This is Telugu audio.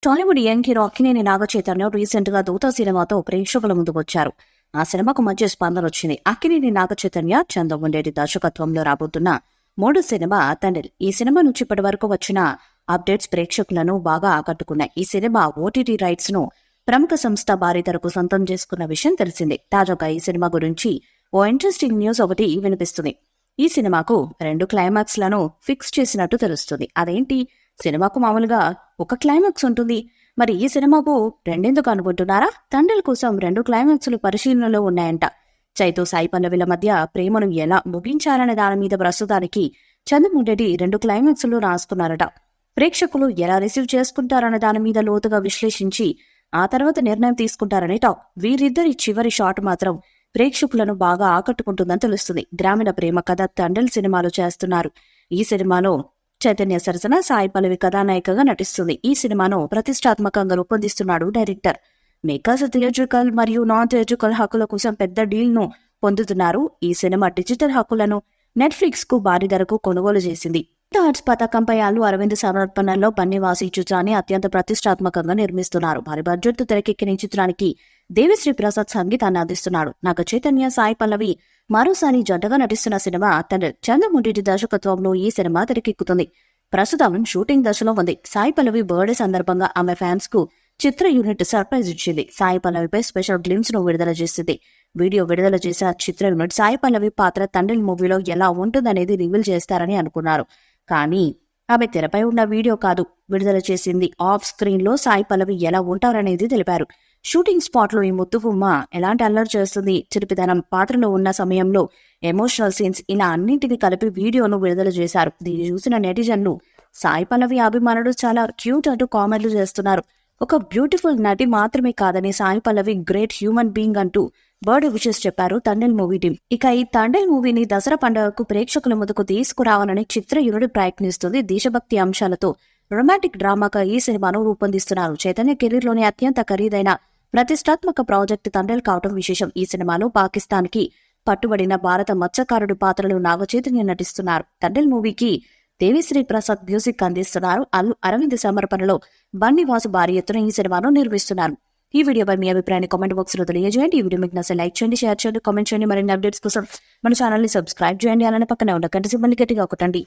Tollywood young hero Akkineni Naga Chaitanya recent గా దూత సినిమాతో ప్రేక్షకుల ముందుకు వచ్చారు. ఆ సినిమాకు మంచి స్పందన వచ్చింది. అక్కినేని నాగచైతన్య చంద్రముండేటి దర్శకత్వంలో రాబోతున్న 3వ సినిమా తండ్రి. ఈ సినిమా నుంచి ఇప్పటి వరకు వచ్చిన అప్డేట్స్ ప్రేక్షకులను బాగా ఆకట్టుకున్నాయి. ఈ సినిమా ఓటీటీ రైట్స్ ను ప్రముఖ సంస్థ భారీ ధరకు సొంతం చేసుకున్న విషయం తెలిసిందే. తాజాగా ఈ సినిమా గురించి ఓ ఇంట్రెస్టింగ్ న్యూస్ ఒకటి వినిపిస్తుంది. ఈ సినిమాకు 2 క్లైమాక్స్ లను ఫిక్స్ చేసినట్టు తెలుస్తుంది. అదేంటి? సినిమాకు మామూలుగా ఒక క్లైమాక్స్ ఉంటుంది. మరి ఈ సినిమాకు రెండెందుకు అనుకుంటున్నారా? తండ్రి కోసం 2 క్లైమాక్స్లు పరిశీలనలో ఉన్నాయంట. చైతు సాయి పల్లవిల మధ్య ప్రేమను ఎలా ముగించాలనే దాని మీద ప్రస్తుతానికి చంద్రముండేటి 2 క్లైమాక్స్లు రాసుకున్నారట. ప్రేక్షకులు ఎలా రిసీవ్ చేసుకుంటారనే దాని మీద లోతుగా విశ్లేషించి ఆ తర్వాత నిర్ణయం తీసుకుంటారనే టాక్. వీరిద్దరి చివరి షాట్ మాత్రం ప్రేక్షకులను బాగా ఆకట్టుకుంటుందని తెలుస్తుంది. గ్రామీణ ప్రేమ కథ తండ్రి సినిమాలో చేస్తున్నారు. ఈ సినిమాలో చైతన్య సరసన సాయి పల్లవి కథానాయికగా నటిస్తుంది. ఈ సినిమాను ప్రతిష్టాత్మకంగా రూపొందిస్తున్నాడు డైరెక్టర్. మేకర్స్ థియేట్రికల్ మరియు నాన్ థియేట్రికల్ హక్కుల కోసం పెద్ద డీల్ ను పొందుతున్నారు. ఈ సినిమా డిజిటల్ హక్కులను నెట్ఫ్లిక్స్ కు భారీ ధరకు కొనుగోలు చేసింది. ఆర్ట్స్ పథకంపై అల్లు అరవింద్ సమర్పణలో బన్నీవాసి చిత్రాన్ని అత్యంత ప్రతిష్టాత్మకంగా నిర్మిస్తున్నారు. భారీ బడ్జెట్ తో తెరకెక్కిన ఈ చిత్రానికి దేవిశ్రీ ప్రసాద్ సంగీతాన్ని అందిస్తున్నాడు. నాగ చైతన్య సాయి పల్లవి మరోసారి జంటగా నటిస్తున్న సినిమా తండ్రి. చంద్రముండేటి దర్శకత్వంలో ఈ సినిమా తెరకెక్కుతుంది. ప్రస్తుతం షూటింగ్ దశలో ఉంది. సాయి పల్లవి బర్త్డే సందర్భంగా ఆమె ఫ్యాన్స్ కు చిత్ర యూనిట్ సర్ప్రైజ్ ఇచ్చింది. సాయి పల్లవిపై స్పెషల్ గ్లిమ్స్ ను విడుదల చేసింది. వీడియో విడుదల చేసిన చిత్ర యూనిట్ సాయి పల్లవి పాత్ర తండ్రి మూవీలో ఎలా ఉంటుందనేది రివీల్ చేస్తారని అనుకున్నారు. కానీ ఆమె తెరపై ఉన్న వీడియో కాదు విడుదల చేసింది. ఆఫ్ స్క్రీన్ లో సాయి పల్లవి ఎలా ఉంటారనేది తెలిపారు. షూటింగ్ స్పాట్ లో ఈ ముద్దుగుమ్మ ఎలాంటి అల్లరి చేస్తుంది, చిలిపిదనం పాత్రలో ఉన్న సమయంలో ఎమోషనల్ సీన్స్ ఇలా అన్నింటినీ కలిపి వీడియోను విడుదల చేశారు. దీన్ని చూసిన నెటిజన్లు సాయి పల్లవి అభిమానులు చాలా క్యూట్ అంటూ కామెంట్లు చేస్తున్నారు. ఒక బ్యూటిఫుల్ నటి మాత్రమే కాదని Sai Pallavi great human being అంటూ బర్త్డే విషెస్ చెప్పారు తండ్రి మూవీ టీం. ఇక ఈ తండ్రి మూవీని దసరా పండుగకు ప్రేక్షకుల ముందుకు తీసుకురావాలని చిత్ర యూనిట్ ప్రయత్నిస్తుంది. దేశభక్తి అంశాలతో రొమాంటిక్ డ్రామాగా ఈ సినిమాను రూపొందిస్తున్నారు. చైతన్య కెరీర్ లోని అత్యంత ఖరీదైన ప్రతిష్టాత్మక ప్రాజెక్టు తండ్రి కావడం విశేషం. ఈ సినిమాలో పాకిస్తాన్ కి పట్టుబడిన భారత మత్స్యకారుడి పాత్రలో నాగ చైతన్య నటిస్తున్నారు. తండ్రి మూవీకి దేవిశ్రీ ప్రసాద్ మ్యూజిక్ అందిస్తున్నారు. అల్లు అరవింద్ సమర్పణలో బన్నీవాసు భారీ ఎత్తున ఈ సినిమాను నిర్మిస్తున్నారు. ఈ వీడియోపై మీ అభిప్రాయాన్ని కామెంట్ బాక్స్ లో తెలియజేయండి. ఈ వీడియో మీకు నచ్చితే లైక్ చేయండి, షేర్ చేయండి, కామెంట్ చేయండి. మరిన్ని అప్డేట్స్ కోసం మన ఛానల్ ని సబ్స్క్రైబ్ చేయండి. అలానే పక్కనే ఉన్న గంట సింబల్ ని గట్టిగా కొట్టండి.